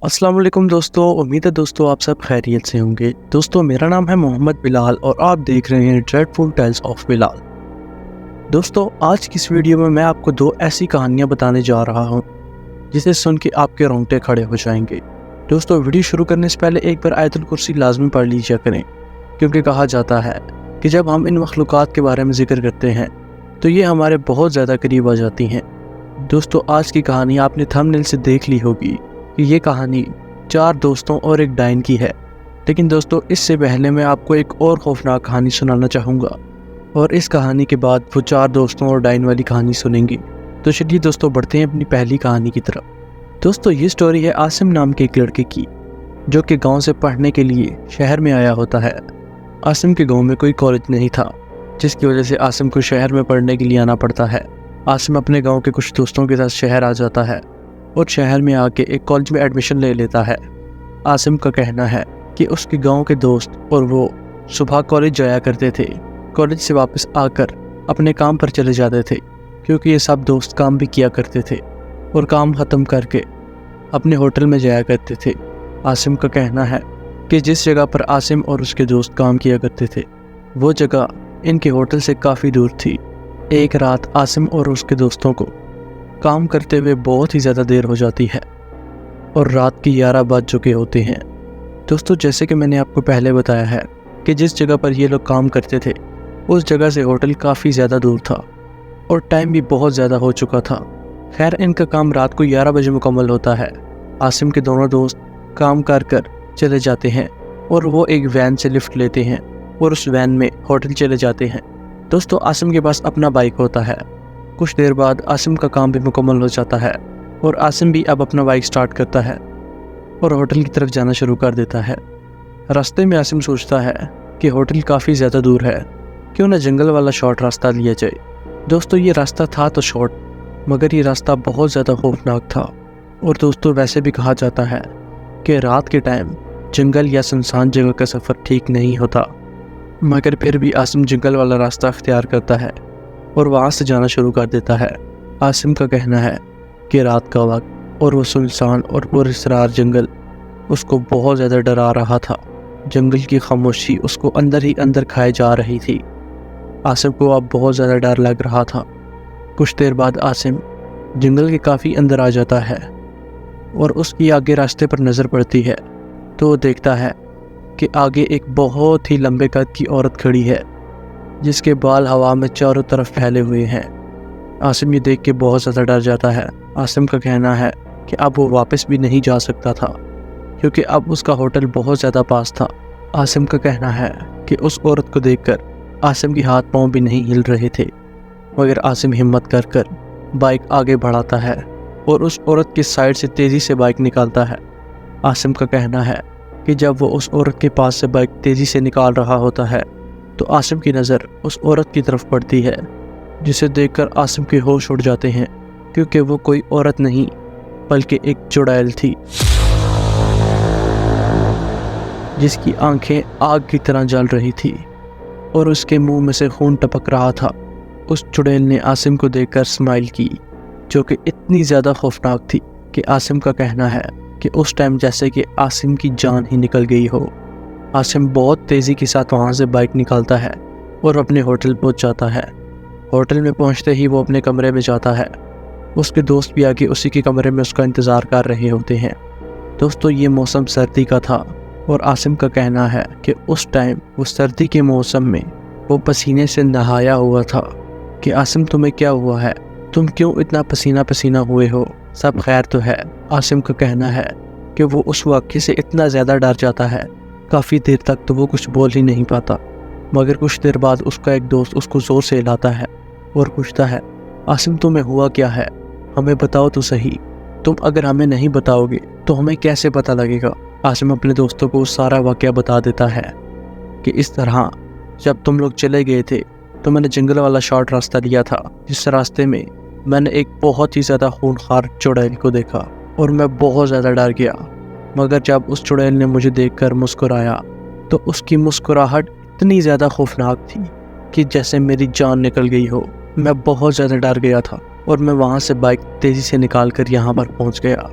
अस्सलाम वालेकुम दोस्तों, उम्मीद है दोस्तों आप सब खैरियत से होंगे। दोस्तों मेरा नाम है मोहम्मद बिलाल और आप देख रहे हैं ड्रेडफुल टेल्स ऑफ बिलाल। दोस्तों आज की इस वीडियो में मैं आपको दो ऐसी कहानियां बताने जा रहा हूं जिसे सुन के आपके रोंगटे खड़े हो जाएंगे। दोस्तों वीडियो शुरू करने से पहले एक बार आयतुल कुर्सी लाजमी पढ़ लीजिए करें, क्योंकि कहा जाता है कि जब हम इन मखलूक़ात के बारे में जिक्र करते हैं तो ये हमारे बहुत ज़्यादा करीब आ जाती हैं। दोस्तों आज की कहानी आपने थंबनेल से देख ली होगी कि ये कहानी 4 दोस्तों और एक डायन की है। लेकिन दोस्तों इससे पहले मैं आपको एक और खौफनाक कहानी सुनाना चाहूँगा और इस कहानी के बाद वो 4 दोस्तों और डायन वाली कहानी सुनेंगे। तो चलिए दोस्तों बढ़ते हैं अपनी पहली कहानी की तरफ। दोस्तों ये स्टोरी है आसिम नाम के एक लड़के की, जो कि गाँव से पढ़ने के लिए शहर में आया होता है। आसिम के गाँव में कोई कॉलेज नहीं था, जिसकी वजह से आसिम को शहर में पढ़ने के लिए आना पड़ता है। आसिम अपने गाँव के कुछ दोस्तों के साथ शहर आ जाता है और शहर में आके एक कॉलेज में एडमिशन ले लेता है। आसिम का कहना है कि उसके गांव के दोस्त और वो सुबह कॉलेज जाया करते थे, कॉलेज से वापस आकर अपने काम पर चले जाते थे, क्योंकि ये सब दोस्त काम भी किया करते थे और काम ख़त्म करके अपने होटल में जाया करते थे। आसिम का कहना है कि जिस जगह पर आसिम और उसके दोस्त काम किया करते थे वो जगह इनके होटल से काफ़ी दूर थी। एक रात आसिम और उसके दोस्तों को काम करते हुए बहुत ही ज़्यादा देर हो जाती है और रात की 11 बज चुके होते हैं। दोस्तों जैसे कि मैंने आपको पहले बताया है कि जिस जगह पर ये लोग काम करते थे उस जगह से होटल काफ़ी ज़्यादा दूर था और टाइम भी बहुत ज़्यादा हो चुका था। खैर इनका काम रात को 11 बजे मुकम्मल होता है। आसिम के दोनों दोस्त काम कर चले जाते हैं और वो एक वैन से लिफ्ट लेते हैं और उस वैन में होटल चले जाते हैं। दोस्तों आसिम के पास अपना बाइक होता है। कुछ देर बाद आसिम का काम भी मुकम्मल हो जाता है और आसिम भी अब अपना बाइक स्टार्ट करता है और होटल की तरफ जाना शुरू कर देता है। रास्ते में आसिम सोचता है कि होटल काफ़ी ज़्यादा दूर है, क्यों ना जंगल वाला शॉर्ट रास्ता लिया जाए। दोस्तों ये रास्ता था तो शॉर्ट, मगर ये रास्ता बहुत ज़्यादा खौफनाक था। और दोस्तों वैसे भी कहा जाता है कि रात के टाइम जंगल या सुनसान जगह का सफ़र ठीक नहीं होता, मगर फिर भी आसिम जंगल वाला रास्ता अख्तियार करता है और वहाँ से जाना शुरू कर देता है। आसिम का कहना है कि रात का वक्त और वो सुनसान और पुरअसरार जंगल उसको बहुत ज़्यादा डरा रहा था। जंगल की खामोशी उसको अंदर ही अंदर खाए जा रही थी। आसिम को अब बहुत ज़्यादा डर लग रहा था। कुछ देर बाद आसिम जंगल के काफ़ी अंदर आ जाता है और उसकी आगे रास्ते पर नज़र पड़ती है तो वो देखता है कि आगे एक बहुत ही लंबे कद की औरत खड़ी है, जिसके बाल हवा में चारों तरफ फैले हुए हैं। आसिम ये देख के बहुत ज़्यादा डर जाता है। आसिम का कहना है कि अब वो वापस भी नहीं जा सकता था, क्योंकि अब उसका होटल बहुत ज़्यादा पास था। आसिम का कहना है कि उस औरत को देखकर आसिम के हाथ पांव भी नहीं हिल रहे थे, मगर आसिम हिम्मत कर बाइक आगे बढ़ाता है और उस औरत की साइड से तेज़ी से बाइक निकालता है। आसिम का कहना है कि जब वो उस औरत के पास से बाइक तेज़ी से निकाल रहा होता है तो आसिम की नज़र उस औरत की तरफ पड़ती है, जिसे देखकर आसिम के होश उड़ जाते हैं, क्योंकि वो कोई औरत नहीं बल्कि एक चुड़ैल थी, जिसकी आंखें आग की तरह जल रही थी और उसके मुंह में से खून टपक रहा था। उस चुड़ैल ने आसिम को देखकर स्माइल की, जो कि इतनी ज़्यादा खौफनाक थी कि आसिम का कहना है कि उस टाइम जैसे कि आसिम की जान ही निकल गई हो। आसिम बहुत तेज़ी के साथ वहाँ से बाइक निकालता है और अपने होटल पहुँच जाता है। होटल में पहुँचते ही वो अपने कमरे में जाता है। उसके दोस्त भी आके उसी के कमरे में उसका इंतज़ार कर रहे होते हैं। दोस्तों ये मौसम सर्दी का था और आसिम का कहना है कि उस टाइम वो सर्दी के मौसम में वो पसीने से नहाया हुआ था। कि आसिम तुम्हें क्या हुआ है, तुम क्यों इतना पसीना पसीना हुए हो, सब खैर तो है। आसिम का कहना है कि वो उस वाक़ये से इतना ज़्यादा डर जाता है, काफ़ी देर तक तो वो कुछ बोल ही नहीं पाता। मगर कुछ देर बाद उसका एक दोस्त उसको ज़ोर से हिलाता है और पूछता है, आसिम तुम्हें हुआ क्या है, हमें बताओ तो सही। तुम अगर हमें नहीं बताओगे तो हमें कैसे पता लगेगा। आसिम अपने दोस्तों को सारा वाक़या बता देता है कि इस तरह जब तुम लोग चले गए थे तो मैंने जंगल वाला शॉर्ट रास्ता लिया था, जिस रास्ते में मैंने एक बहुत ही ज़्यादा खूनखार चुड़ैल को देखा और मैं बहुत ज़्यादा डर गया। मगर जब उस चुड़ैल ने मुझे देखकर मुस्कुराया तो उसकी मुस्कुराहट इतनी ज़्यादा खौफनाक थी कि जैसे मेरी जान निकल गई हो। मैं बहुत ज़्यादा डर गया था और मैं वहाँ से बाइक तेज़ी से निकाल कर यहाँ पर पहुँच गया।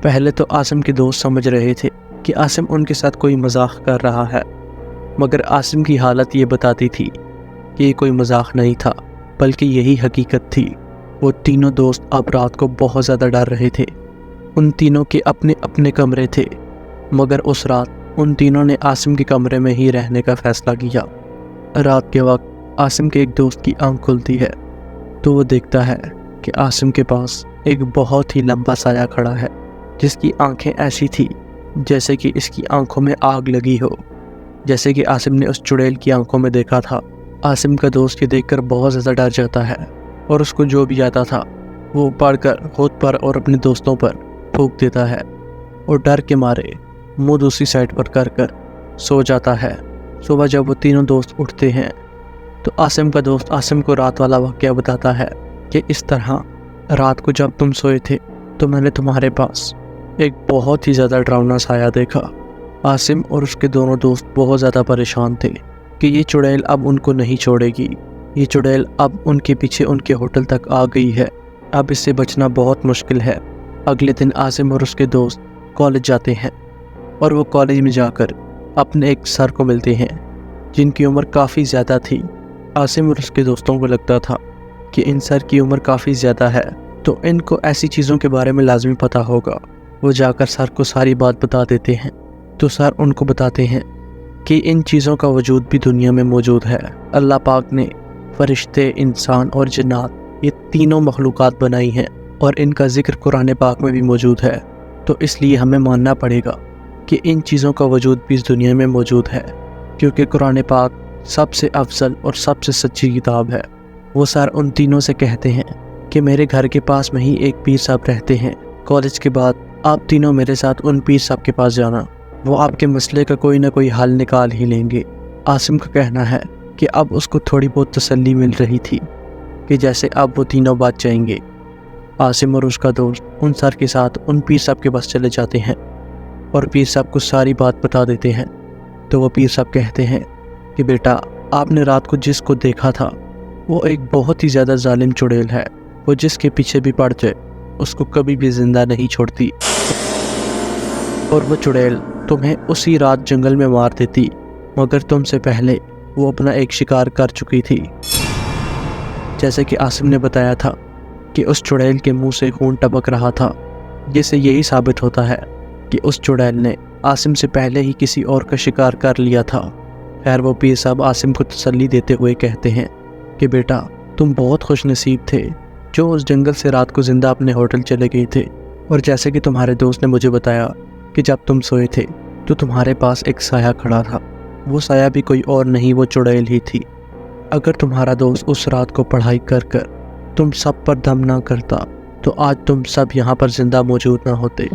पहले तो आसिम के दोस्त समझ रहे थे कि आसिम उनके साथ कोई मजाक कर रहा है, मगर आसिम की हालत ये बताती थी कि ये कोई मजाक नहीं था, बल्कि यही हकीकत थी। वो तीनों दोस्त अब रात को बहुत ज़्यादा डर रहे थे। उन तीनों के अपने अपने कमरे थे, मगर उस रात उन तीनों ने आसिम के कमरे में ही रहने का फ़ैसला किया। रात के वक्त आसिम के एक दोस्त की आंख खुलती है तो वो देखता है कि आसिम के पास एक बहुत ही लंबा साया खड़ा है, जिसकी आंखें ऐसी थी जैसे कि इसकी आंखों में आग लगी हो, जैसे कि आसिम ने उस चुड़ैल की आंखों में देखा था। आसिम का दोस्त ये देखकर बहुत ज़्यादा डर जाता है और उसको जो भी आता था वो पढ़कर खुद पर और अपने दोस्तों पर फूंक देता है और डर के मारे मुंह दूसरी साइड पर कर सो जाता है। सुबह जब वो तीनों दोस्त उठते हैं तो आसिम का दोस्त आसिम को रात वाला वाक़या बताता है कि इस तरह रात को जब तुम सोए थे तो मैंने तुम्हारे पास एक बहुत ही ज़्यादा डरावना साया देखा। आसिम और उसके दोनों दोस्त बहुत ज़्यादा परेशान थे कि ये चुड़ैल अब उनको नहीं छोड़ेगी। ये चुड़ैल अब उनके पीछे उनके होटल तक आ गई है, अब इससे बचना बहुत मुश्किल है। अगले दिन आसिम और उसके दोस्त कॉलेज जाते हैं और वो कॉलेज में जाकर अपने एक सर को मिलते हैं जिनकी उम्र काफ़ी ज़्यादा थी। आसिम और उसके दोस्तों को लगता था कि इन सर की उम्र काफ़ी ज़्यादा है तो इनको ऐसी चीज़ों के बारे में लाजमी पता होगा। वो जाकर सर को सारी बात बता देते हैं तो सर उनको बताते हैं कि इन चीज़ों का वजूद भी दुनिया में मौजूद है। अल्लाह पाक ने फरिश्ते, इंसान और जिन्नात ये तीनों मखलूक़ात बनाई हैं और इनका ज़िक्र कुरान पाक में भी मौजूद है। तो इसलिए हमें मानना पड़ेगा कि इन चीज़ों का वजूद भी इस दुनिया में मौजूद है, क्योंकि कुरान पाक सबसे अफजल और सबसे सच्ची किताब है। वो सर उन तीनों से कहते हैं कि मेरे घर के पास में ही एक पीर साहब रहते हैं। कॉलेज के बाद आप तीनों मेरे साथ उन पीर साहब के पास जाना, वो आपके मसले का कोई ना कोई हल निकाल ही लेंगे। आसिम का कहना है कि अब उसको थोड़ी बहुत तसल्ली मिल रही थी कि जैसे अब वो तीनों बात जाएंगे। आसिम और उसका दोस्त उन सर के साथ उन पीर साहब के पास चले जाते हैं और पीर साहब को सारी बात बता देते हैं। तो वो पीर साहब कहते हैं कि बेटा, आपने रात को जिसको देखा था वो एक बहुत ही ज़्यादा जालिम चुड़ैल है। वो जिसके पीछे भी पड़ जाए उसको कभी भी ज़िंदा नहीं छोड़ती और वो चुड़ैल तुम्हें उसी रात जंगल में मार देती, मगर तुमसे पहले वो अपना एक शिकार कर चुकी थी। जैसे कि आसिम ने बताया था कि उस चुड़ैल के मुंह से खून टपक रहा था, जिससे यही साबित होता है कि उस चुड़ैल ने आसिम से पहले ही किसी और का शिकार कर लिया था। खैर, वो पीर साहब आसिम को तसल्ली देते हुए कहते हैं कि बेटा, तुम बहुत खुश नसीब थे जो उस जंगल से रात को ज़िंदा अपने होटल चले गए थे। और जैसे कि तुम्हारे दोस्त ने मुझे बताया कि जब तुम सोए थे तो तुम्हारे पास एक साया खड़ा था, वो साया भी कोई और नहीं, वो चुड़ैल ही थी। अगर तुम्हारा दोस्त उस रात को पढ़ाई कर कर तुम सब पर दम ना करता तो आज तुम सब यहाँ पर ज़िंदा मौजूद ना होते।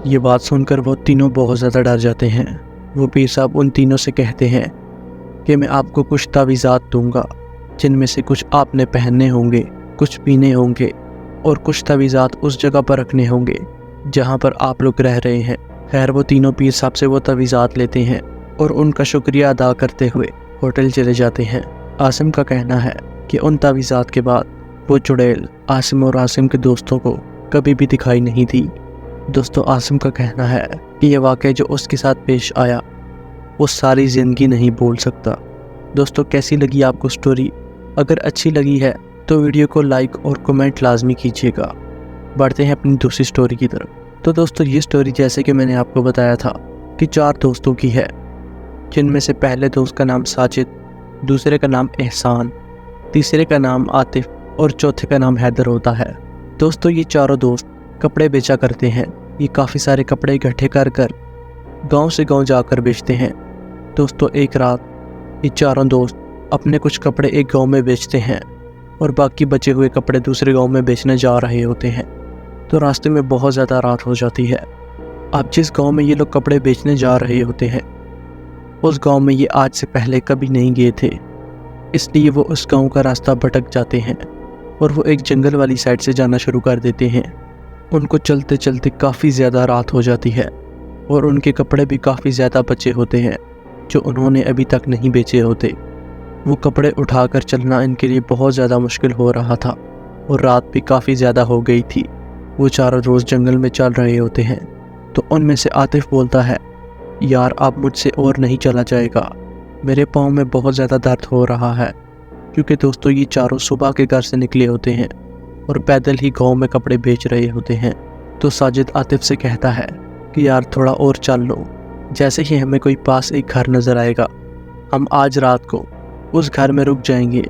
ये बात सुनकर वो तीनों बहुत ज़्यादा डर जाते हैं। वो पीर साहब उन तीनों से कहते हैं कि मैं आपको कुछ तावीज़ात दूंगा, जिनमें से कुछ आपने पहनने होंगे, कुछ पीने होंगे और कुछ तावीज़ात उस जगह पर रखने होंगे जहाँ पर आप लोग रह रहे हैं। खैर, वो तीनों पीर साहब से वो तावीज़ात लेते हैं और उनका शुक्रिया अदा करते हुए होटल चले जाते हैं। आसिम का कहना है कि उन तावीज़ात के बाद वो चुड़ैल आसिम और आसिम के दोस्तों को कभी भी दिखाई नहीं दी। दोस्तों, आसिम का कहना है कि ये वाक़या जो उसके साथ पेश आया वो सारी ज़िंदगी नहीं भूल सकता। दोस्तों, कैसी लगी आपको स्टोरी? अगर अच्छी लगी है तो वीडियो को लाइक और कमेंट लाजमी कीजिएगा। बढ़ते हैं अपनी दूसरी स्टोरी की तरफ। तो दोस्तों, ये स्टोरी जैसे कि मैंने आपको बताया था कि 4 दोस्तों की है, जिनमें से पहले दोस्त का नाम साजिद, दूसरे का नाम एहसान, तीसरे का नाम आतिफ और चौथे का नाम हैदर होता है। दोस्तों, ये चारों दोस्त कपड़े बेचा करते हैं। ये काफ़ी सारे कपड़े इकट्ठे कर कर गाँव से गाँव जाकर बेचते हैं। दोस्तों, एक रात ये चारों दोस्त अपने कुछ कपड़े एक गांव में बेचते हैं और बाकी बचे हुए कपड़े दूसरे गांव में बेचने जा रहे होते हैं। तो रास्ते में बहुत ज़्यादा रात हो जाती है। अब जिस गांव में ये लोग कपड़े बेचने जा रहे होते हैं उस गांव में ये आज से पहले कभी नहीं गए थे, इसलिए वो उस गांव का रास्ता भटक जाते हैं और वो एक जंगल वाली साइड से जाना शुरू कर देते हैं। उनको चलते चलते काफ़ी ज़्यादा रात हो जाती है और उनके कपड़े भी काफ़ी ज़्यादा बचे होते हैं जो उन्होंने अभी तक नहीं बेचे होते। वो कपड़े उठाकर चलना इनके लिए बहुत ज़्यादा मुश्किल हो रहा था और रात भी काफ़ी ज़्यादा हो गई थी। वो चारों दोस्त जंगल में चल रहे होते हैं तो उनमें से आतिफ बोलता है, यार अब मुझसे और नहीं चला जाएगा, मेरे पाँव में बहुत ज़्यादा दर्द हो रहा है। क्योंकि दोस्तों ये चारों सुबह के घर से निकले होते हैं और पैदल ही गांव में कपड़े बेच रहे होते हैं। तो साजिद आतिफ से कहता है कि यार थोड़ा और चल लो, जैसे ही हमें कोई पास एक घर नज़र आएगा हम आज रात को उस घर में रुक जाएंगे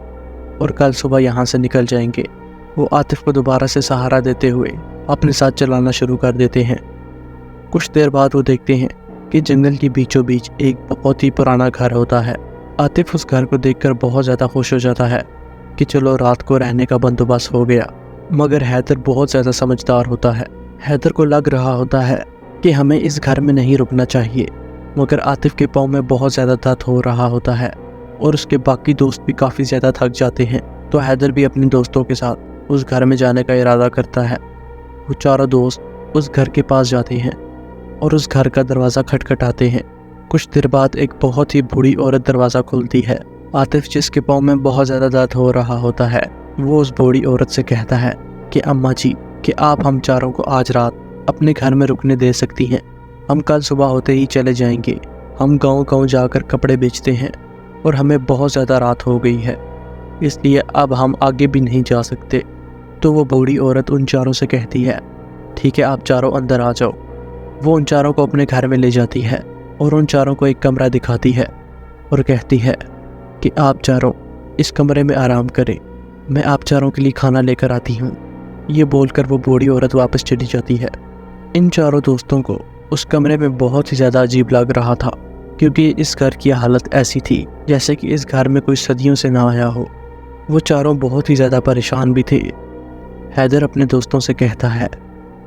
और कल सुबह यहाँ से निकल जाएंगे। वो आतिफ को दोबारा से सहारा देते हुए अपने साथ चलाना शुरू कर देते हैं। कुछ देर बाद वो देखते हैं कि जंगल के बीचों बीच एक बहुत ही पुराना घर होता है। आतिफ उस घर को देखकर बहुत ज़्यादा खुश हो जाता है कि चलो रात को रहने का बंदोबस्त हो गया। मगर हैदर बहुत ज़्यादा समझदार होता है। हैदर को लग रहा होता है कि हमें इस घर में नहीं रुकना चाहिए, मगर आतिफ के पाँव में बहुत ज़्यादा दर्द हो रहा होता है और उसके बाकी दोस्त भी काफ़ी ज़्यादा थक जाते हैं। तो हैदर भी अपने दोस्तों के साथ उस घर में जाने का इरादा करता है। वो चारों दोस्त उस घर के पास जाते हैं और उस घर का दरवाज़ा खटखटाते हैं। कुछ देर बाद एक बहुत ही बूढ़ी औरत दरवाज़ा खोलती है। आतिफ जिसके पाँव में बहुत ज़्यादा दर्द हो रहा होता है वो उस बूढ़ी औरत से कहता है कि अम्मा जी, कि आप हम चारों को आज रात अपने घर में रुकने दे सकती हैं, हम कल सुबह होते ही चले जाएंगे। हम गांव-गांव जाकर कपड़े बेचते हैं और हमें बहुत ज़्यादा रात हो गई है, इसलिए अब हम आगे भी नहीं जा सकते। तो वो बूढ़ी औरत उन चारों से कहती है, ठीक है आप चारों अंदर आ जाओ। वो उन चारों को अपने घर में ले जाती है और उन चारों को एक कमरा दिखाती है और कहती है कि आप चारों इस कमरे में आराम करें, मैं आप चारों के लिए खाना लेकर आती हूँ। ये बोलकर वो बूढ़ी औरत वापस चली जाती है। इन चारों दोस्तों को उस कमरे में बहुत ही ज़्यादा अजीब लग रहा था, क्योंकि इस घर की हालत ऐसी थी जैसे कि इस घर में कोई सदियों से ना आया हो। वो चारों बहुत ही ज़्यादा परेशान भी थे। हैदर अपने दोस्तों से कहता है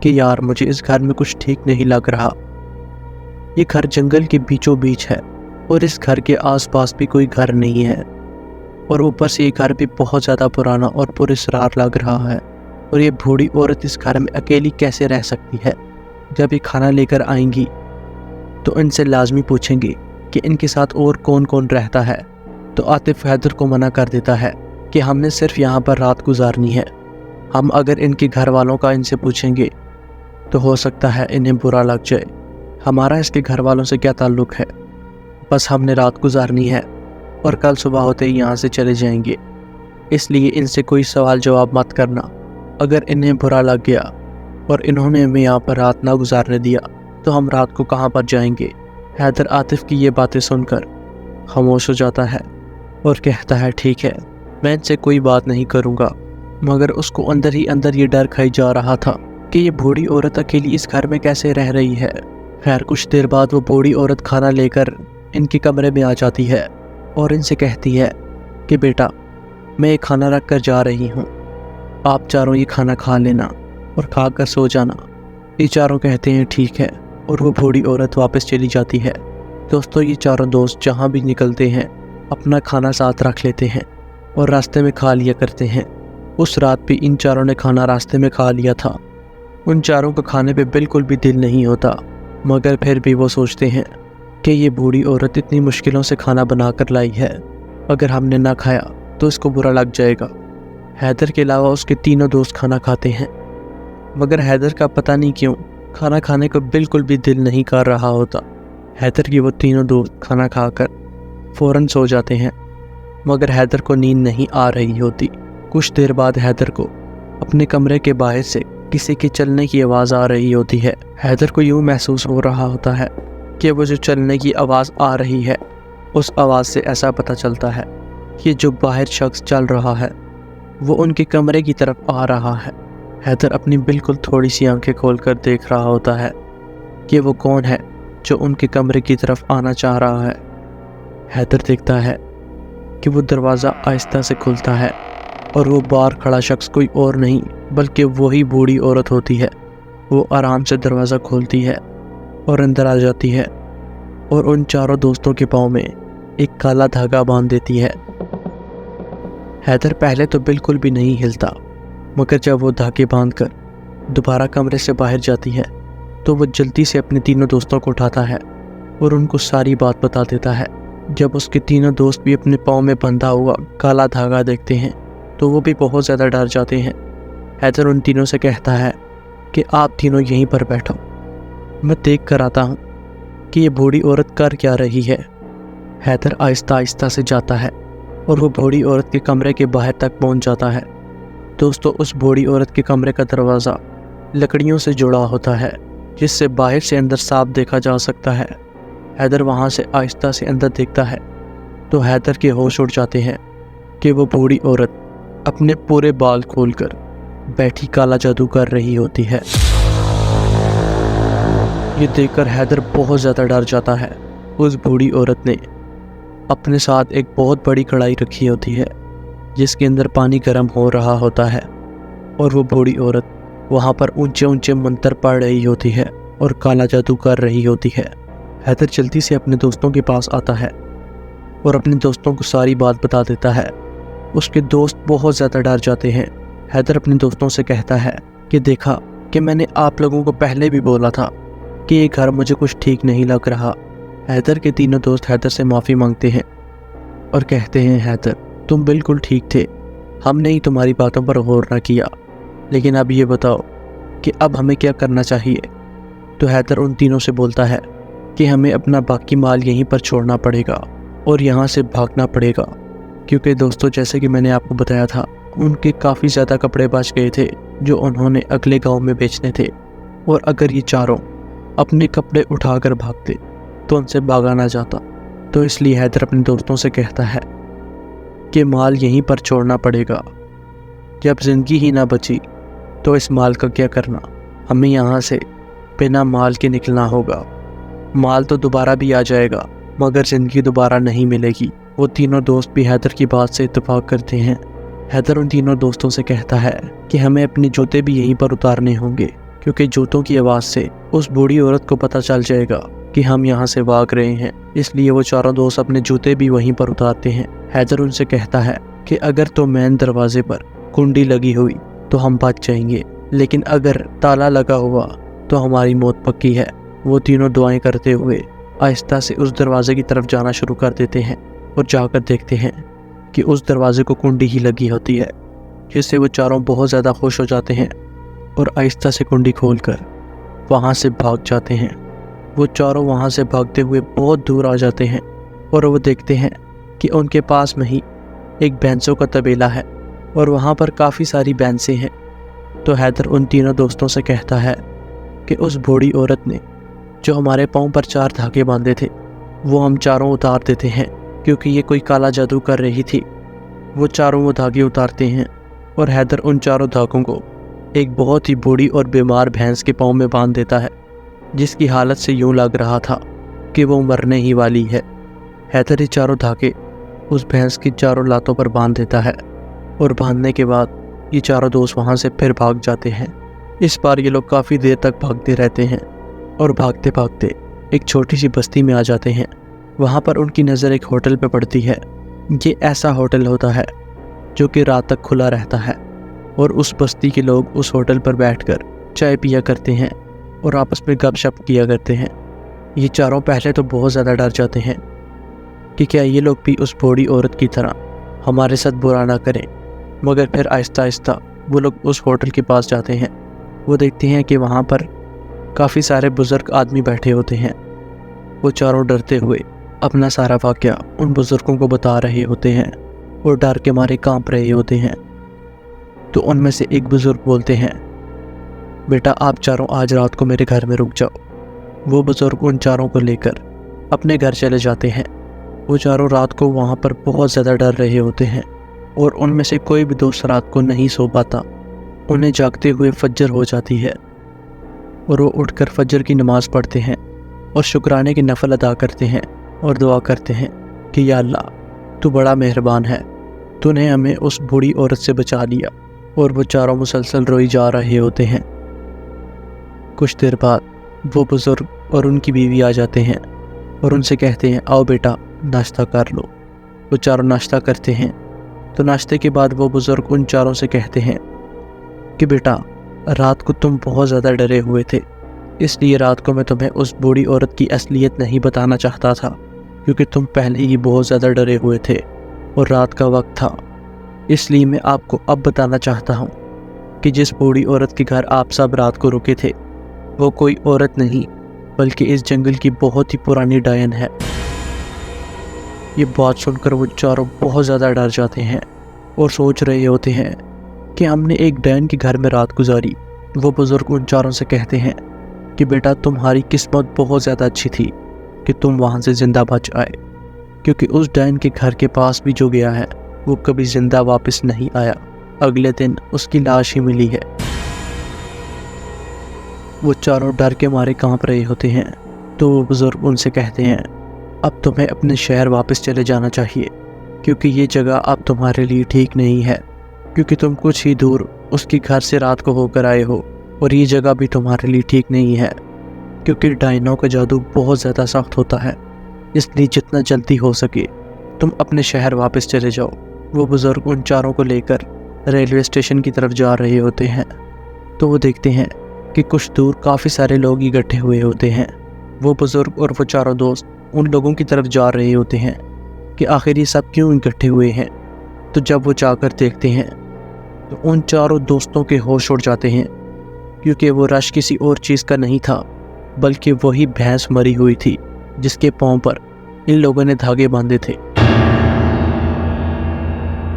कि यार मुझे इस घर में कुछ ठीक नहीं लग रहा। ये घर जंगल के बीचों बीच है और इस घर के आसपास भी कोई घर नहीं है, और ऊपर से ये घर भी बहुत ज़्यादा पुराना और पुरस्कार लग रहा है। और ये बूढ़ी औरत इस घर में अकेली कैसे रह सकती है? जब ये खाना लेकर आएंगी तो इनसे लाजमी पूछेंगी कि इनके साथ और कौन कौन रहता है। तो आतिफ हैदर को मना कर देता है कि हमने सिर्फ यहाँ पर रात गुजारनी है, हम अगर इनके घर वालों का इनसे पूछेंगे तो हो सकता है इन्हें बुरा लग जाए। हमारा इसके घर वालों से क्या ताल्लुक़ है, बस हमने रात गुजारनी है और कल सुबह होते ही यहाँ से चले जाएंगे, इसलिए इनसे कोई सवाल जवाब मत करना। अगर इन्हें बुरा लग गया और इन्होंने हमें यहाँ पर रात ना गुजारने दिया तो हम रात को कहाँ पर जाएंगे। हैदर आतिफ की ये बातें सुनकर खामोश हो जाता है और कहता है ठीक है, मैं इनसे कोई बात नहीं करूँगा। मगर उसको अंदर ही अंदर ये डर खाई जा रहा था कि ये बूढ़ी औरत अकेली इस घर में कैसे रह रही है। खैर कुछ देर बाद वो बूढ़ी औरत खाना लेकर इनके कमरे में आ जाती है और इनसे कहती है कि बेटा मैं ये खाना रख कर जा रही हूँ, आप चारों ये खाना खा लेना और खा कर सो जाना। ये चारों कहते हैं ठीक है और वो बूढ़ी औरत वापस चली जाती है। दोस्तों ये चारों दोस्त जहाँ भी निकलते हैं अपना खाना साथ रख लेते हैं और रास्ते में खा लिया करते हैं। उस रात भी इन चारों ने खाना रास्ते में खा लिया था। उन चारों को खाने पे बिल्कुल भी दिल नहीं होता, मगर फिर भी वो सोचते हैं कि ये बूढ़ी औरत इतनी मुश्किलों से खाना बना कर लाई है, अगर हमने ना खाया तो इसको बुरा लग जाएगा। हैदर के अलावा उसके तीनों दोस्त खाना खाते हैं, मगर हैदर का पता नहीं क्यों खाना खाने को बिल्कुल भी दिल नहीं कर रहा होता। हैदर की वो तीनों दोस्त खाना खाकर फ़ौरन सो जाते हैं, मगर हैदर को नींद नहीं आ रही होती। कुछ देर बाद हैदर को अपने कमरे के बाहर से किसी के चलने की आवाज़ आ रही होती है। हैदर को यूँ महसूस हो रहा होता है कि वो जो चलने की आवाज़ आ रही है उस आवाज़ से ऐसा पता चलता है कि जो बाहर शख्स चल रहा है वो उनके कमरे की तरफ आ रहा है। हैदर अपनी बिल्कुल थोड़ी सी आंखें खोलकर देख रहा होता है कि वो कौन है जो उनके कमरे की तरफ आना चाह रहा है। हैदर देखता है कि वो दरवाज़ा आहिस्ता से खुलता है और वो बाहर खड़ा शख्स कोई और नहीं बल्कि वही बूढ़ी औरत होती है। वो आराम से दरवाज़ा खोलती है और अंदर आ जाती है और उन चारों दोस्तों के पाँव में एक काला धागा बांध देती है। हैदर पहले तो बिल्कुल भी नहीं हिलता, मगर जब वो धागे बांधकर दोबारा कमरे से बाहर जाती है तो वो जल्दी से अपने तीनों दोस्तों को उठाता है और उनको सारी बात बता देता है। जब उसके तीनों दोस्त भी अपने पाँव में बंधा हुआ काला धागा देखते हैं तो वो भी बहुत ज़्यादा डर जाते हैं। हैदर उन तीनों से कहता है कि आप तीनों यहीं पर बैठो, मैं देख कर आता हूँ कि ये बूढ़ी औरत कर क्या रही है। हैदर आहिस्ता आहिस्ता से जाता है और वो बूढ़ी औरत के कमरे के बाहर तक पहुँच जाता है। दोस्तों, उस बूढ़ी औरत के कमरे का दरवाज़ा लकड़ियों से जुड़ा होता है, जिससे बाहर से अंदर साफ देखा जा सकता है। हैदर वहाँ से आहिस्ता से अंदर देखता है तो हैदर के होश उड़ जाते हैं कि वो बूढ़ी औरत अपने पूरे बाल खोलकर बैठी काला जादू कर रही होती है। ये देखकर हैदर बहुत ज़्यादा डर जाता है। उस बूढ़ी औरत ने अपने साथ एक बहुत बड़ी कढ़ाई रखी होती है, जिसके अंदर पानी गर्म हो रहा होता है, और वो बूढ़ी औरत वहाँ पर ऊंचे ऊंचे मंत्र पढ़ रही होती है और काला जादू कर रही होती है। हैदर जल्दी से अपने दोस्तों के पास आता है और अपने दोस्तों को सारी बात बता देता है। उसके दोस्त बहुत ज़्यादा डर जाते हैं। हैदर अपने दोस्तों से कहता है कि देखा कि मैंने आप लोगों को पहले भी बोला था कि ये घर मुझे कुछ ठीक नहीं लग रहा। हैदर के तीनों दोस्त हैदर से माफ़ी मांगते हैं और कहते हैं, हैदर तुम बिल्कुल ठीक थे, हमने ही तुम्हारी बातों पर गौर न किया, लेकिन अब ये बताओ कि अब हमें क्या करना चाहिए। तो हैदर उन तीनों से बोलता है कि हमें अपना बाकी माल यहीं पर छोड़ना पड़ेगा और यहाँ से भागना पड़ेगा, क्योंकि दोस्तों जैसे कि मैंने आपको बताया था, उनके काफ़ी ज़्यादा कपड़े बच गए थे जो उन्होंने अगले गांव में बेचने थे, और अगर ये चारों अपने कपड़े उठाकर भागते तो उनसे भागा ना जाता। तो इसलिए हैदर अपने दोस्तों से कहता है कि माल यहीं पर छोड़ना पड़ेगा। जब ज़िंदगी ही ना बची तो इस माल का क्या करना, हमें यहाँ से बिना माल के निकलना होगा। माल तो दोबारा भी आ जाएगा मगर ज़िंदगी दोबारा नहीं मिलेगी। वो तीनों दोस्त भी हैदर की बात से इत्तेफाक करते हैं। हैदर उन तीनों दोस्तों से कहता है कि हमें अपने जूते भी यहीं पर उतारने होंगे, क्योंकि जूतों की आवाज़ से उस बूढ़ी औरत को पता चल जाएगा कि हम यहाँ से भाग रहे हैं। इसलिए वो चारों दोस्त अपने जूते भी वहीं पर उतारते हैं। हैदर उनसे कहता है कि अगर तो मेन दरवाजे पर कुंडी लगी हुई तो हम बच जाएंगे, लेकिन अगर ताला लगा हुआ तो हमारी मौत पक्की है। वो तीनों दुआएं करते हुए आहिस्ता से उस दरवाजे की तरफ जाना शुरू कर देते हैं और जाकर देखते हैं कि उस दरवाजे को कुंडी ही लगी होती है, जिससे वो चारों बहुत ज़्यादा खुश हो जाते हैं और आहिस्ता से कुंडी खोलकर वहाँ से भाग जाते हैं। वो चारों वहाँ से भागते हुए बहुत दूर आ जाते हैं और वो देखते हैं कि उनके पास में ही एक भैंसों का तबेला है और वहाँ पर काफ़ी सारी भैंसें हैं। तो हैदर उन तीनों दोस्तों से कहता है कि उस बूढ़ी औरत ने जो हमारे पाँव पर 4 धागे बांधे थे वो हम चारों उतार देते हैं, क्योंकि ये कोई काला जादू कर रही थी। वो चारों वो धागे उतारते हैं और हैदर उन चारों धागों को एक बहुत ही बूढ़ी और बीमार भैंस के पाँव में बांध देता है, जिसकी हालत से यूँ लग रहा था कि वो मरने ही वाली है। हैदर ये चारों धागे उस भैंस की चारों लातों पर बांध देता है और बांधने के बाद ये चारों दोस्त वहाँ से फिर भाग जाते हैं। इस बार ये लोग काफ़ी देर तक भागते रहते हैं और भागते भागते एक छोटी सी बस्ती में आ जाते हैं। वहाँ पर उनकी नज़र एक होटल पे पड़ती है। ये ऐसा होटल होता है जो कि रात तक खुला रहता है और उस बस्ती के लोग उस होटल पर बैठकर चाय पिया करते हैं और आपस में गपशप किया करते हैं। ये चारों पहले तो बहुत ज़्यादा डर जाते हैं कि क्या ये लोग भी उस बूढ़ी औरत की तरह हमारे साथ बुरा ना करें, मगर फिर आहिस्ता आहिस्ता वो लोग उस होटल के पास जाते हैं। वो देखते हैं कि वहाँ पर काफ़ी सारे बुज़ुर्ग आदमी बैठे होते हैं। वो चारों डरते हुए अपना सारा वाक़या उन बुज़ुर्गों को बता रहे होते हैं और डर के मारे कांप रहे होते हैं। तो उनमें से एक बुज़ुर्ग बोलते हैं, बेटा आप चारों आज रात को मेरे घर में रुक जाओ। वो बुज़ुर्ग उन चारों को लेकर अपने घर चले जाते हैं। वो चारों रात को वहाँ पर बहुत ज़्यादा डर रहे होते हैं और उनमें से कोई भी दोस्त रात को नहीं सो पाता। उन्हें जागते हुए फज्र हो जाती है और वो उठकर फज्र की नमाज़ पढ़ते हैं और शुक्राने की नफल अदा करते हैं और दुआ करते हैं कि या अल्लाह तू बड़ा मेहरबान है, तूने हमें उस बूढ़ी औरत से बचा लिया। और वो चारों मुसलसल रोई जा रहे होते हैं। कुछ देर बाद वो बुज़ुर्ग और उनकी बीवी आ जाते हैं और उनसे कहते हैं, आओ बेटा नाश्ता कर लो। वो चारों नाश्ता करते हैं। तो नाश्ते के बाद वो बुज़ुर्ग उन चारों से कहते हैं कि बेटा रात को तुम बहुत ज़्यादा डरे हुए थे, इसलिए रात को मैं तुम्हें उस बूढ़ी औरत की असलियत नहीं बताना चाहता था, क्योंकि तुम पहले ही बहुत ज़्यादा डरे हुए थे और रात का वक्त था। इसलिए मैं आपको अब बताना चाहता हूँ कि जिस बूढ़ी औरत के घर आप सब रात को रुके थे वो कोई औरत नहीं बल्कि इस जंगल की बहुत ही पुरानी डायन है। ये बात सुनकर वो चारों बहुत ज़्यादा डर जाते हैं और सोच रहे होते हैं कि हमने एक डायन के घर में रात गुजारी। वो बुज़ुर्ग उन चारों से कहते हैं कि बेटा तुम्हारी किस्मत बहुत ज़्यादा अच्छी थी कि तुम वहाँ से ज़िंदा बच आए, क्योंकि उस डायन के घर के पास भी जो गया है वो कभी ज़िंदा वापस नहीं आया। अगले दिन उसकी लाश ही मिली है। वो चारों डर के मारे कांप रहे होते हैं तो वो बुज़ुर्ग उनसे कहते हैं अब तुम्हें अपने शहर वापस चले जाना चाहिए, क्योंकि ये जगह अब तुम्हारे लिए ठीक नहीं है, क्योंकि तुम कुछ ही दूर उसके घर से रात को होकर आए हो और ये जगह भी तुम्हारे लिए ठीक नहीं है, क्योंकि डायनों का जादू बहुत ज़्यादा सख्त होता है। इसलिए जितना जल्दी हो सके तुम अपने शहर वापस चले जाओ। वो बुज़ुर्ग उन चारों को लेकर रेलवे स्टेशन की तरफ जा रहे होते हैं तो वो देखते हैं कि कुछ दूर काफ़ी सारे लोग इकट्ठे हुए होते हैं। वो बुज़ुर्ग और वो चारों दोस्त उन लोगों की तरफ जा रहे होते हैं कि आखिर ये सब क्यों इकट्ठे हुए हैं। तो जब वो जाकर देखते हैं तो उन चारों दोस्तों के होश उड़ जाते हैं, क्योंकि वो रश किसी और चीज़ का नहीं था बल्कि वही भैंस मरी हुई थी जिसके पाँव पर इन लोगों ने धागे बांधे थे।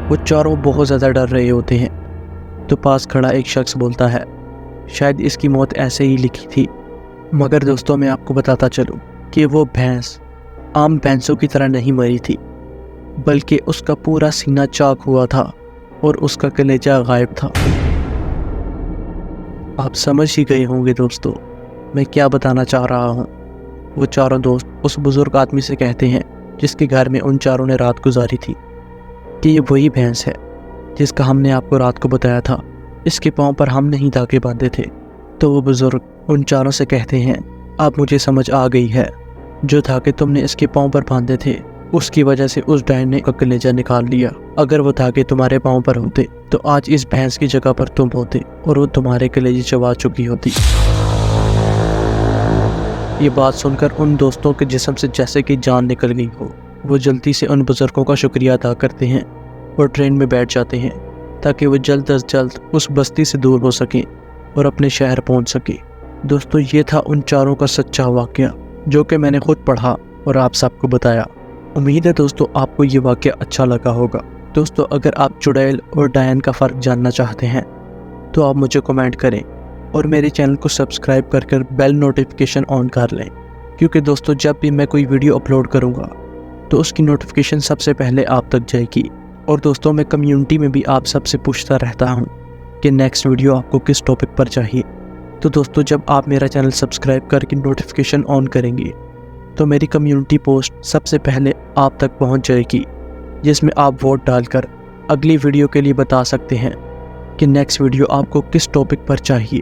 वो चारों बहुत ज़्यादा डर रहे होते हैं तो पास खड़ा एक शख्स बोलता है शायद इसकी मौत ऐसे ही लिखी थी। मगर दोस्तों मैं आपको बताता चलूँ कि वो भैंस आम भैंसों की तरह नहीं मरी थी, बल्कि उसका पूरा सीना चाक हुआ था और उसका कलेजा गायब था। आप समझ ही गए होंगे दोस्तों मैं क्या बताना चाह रहा हूँ। वो चारों दोस्त उस बुज़ुर्ग आदमी से कहते हैं जिसके घर में उन चारों ने रात गुजारी थी कि ये वही भैंस है जिसका हमने आपको रात को बताया था, इसके पाँव पर हमने ही धागे बांधे थे। तो वो बुज़ुर्ग उन चारों से कहते हैं अब मुझे समझ आ गई है, जो धागे तुमने इसके पाँव पर बांधे थे उसकी वजह से उस डायन ने कलेजा निकाल लिया। अगर वो धागे तुम्हारे पाँव पर होते तो आज इस भैंस की जगह पर तुम होते और वो तुम्हारे कलेजे चबा चुकी होती। ये बात सुनकर उन दोस्तों के जिस्म से जैसे कि जान निकल गई हो। वो जल्दी से उन बुज़ुर्गों का शुक्रिया अदा करते हैं और ट्रेन में बैठ जाते हैं ताकि वो जल्द अज जल्द उस बस्ती से दूर हो सकें और अपने शहर पहुंच सके। दोस्तों ये था उन चारों का सच्चा वाक़या जो कि मैंने खुद पढ़ा और आप सबको बताया। उम्मीद है दोस्तों आपको ये वाक़या अच्छा लगा होगा। दोस्तों अगर आप चुड़ैल और डायन का फ़र्क जानना चाहते हैं तो आप मुझे कमेंट करें और मेरे चैनल को सब्सक्राइब कर बेल नोटिफिकेशन ऑन कर लें, क्योंकि दोस्तों जब भी मैं कोई वीडियो अपलोड करूँगा तो उसकी नोटिफिकेशन सबसे पहले आप तक जाएगी। और दोस्तों मैं कम्युनिटी में भी आप सबसे पूछता रहता हूँ कि नेक्स्ट वीडियो आपको किस टॉपिक पर चाहिए। तो दोस्तों जब आप मेरा चैनल सब्सक्राइब करके नोटिफिकेशन ऑन करेंगे तो मेरी कम्युनिटी पोस्ट सबसे पहले आप तक पहुंच जाएगी, जिसमें आप वोट डालकर अगली वीडियो के लिए बता सकते हैं कि नेक्स्ट वीडियो आपको किस टॉपिक पर चाहिए।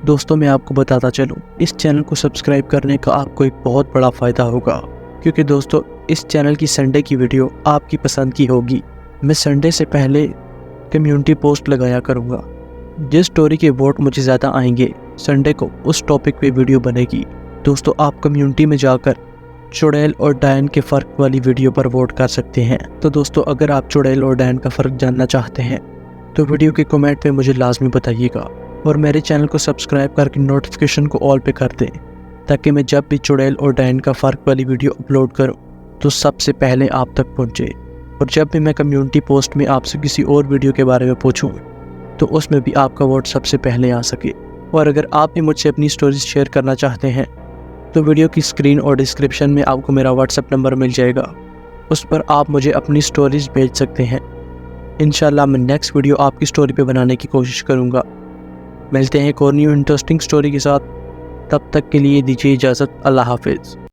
दोस्तों मैं आपको बताता चलूं इस चैनल को सब्सक्राइब करने का आपको एक बहुत बड़ा फ़ायदा होगा, क्योंकि दोस्तों इस चैनल की संडे की वीडियो आपकी पसंद की होगी। मैं संडे से पहले कम्युनिटी पोस्ट लगाया करूँगा। जिस स्टोरी के वोट मुझे ज़्यादा आएंगे संडे को उस टॉपिक पे वीडियो बनेगी। दोस्तों आप कम्युनिटी में जाकर चुड़ैल और डायन के फ़र्क वाली वीडियो पर वोट कर सकते हैं। तो दोस्तों अगर आप चुड़ैल और डायन का फ़र्क जानना चाहते हैं तो वीडियो के कमेंट पे मुझे लाजमी बताइएगा और मेरे चैनल को सब्सक्राइब करके नोटिफिकेशन को ऑल पे कर दें, ताकि मैं जब भी चुड़ैल और डायन का फ़र्क वाली वीडियो अपलोड करूँ तो सबसे पहले आप तक पहुँचे। और जब भी मैं कम्युनिटी पोस्ट में आपसे किसी और वीडियो के बारे में पूछूँ तो उसमें भी आपका वोट सबसे पहले आ सके। और अगर आप भी मुझसे अपनी स्टोरीज शेयर करना चाहते हैं तो वीडियो की स्क्रीन और डिस्क्रिप्शन में आपको मेरा व्हाट्सएप नंबर मिल जाएगा, उस पर आप मुझे अपनी स्टोरीज भेज सकते हैं। इंशाल्लाह मैं नेक्स्ट वीडियो आपकी स्टोरी पे बनाने की कोशिश करूँगा। मिलते हैं एक और न्यू इंटरेस्टिंग स्टोरी के साथ, तब तक के लिए दीजिए इजाज़त। अल्लाह हाफिज़।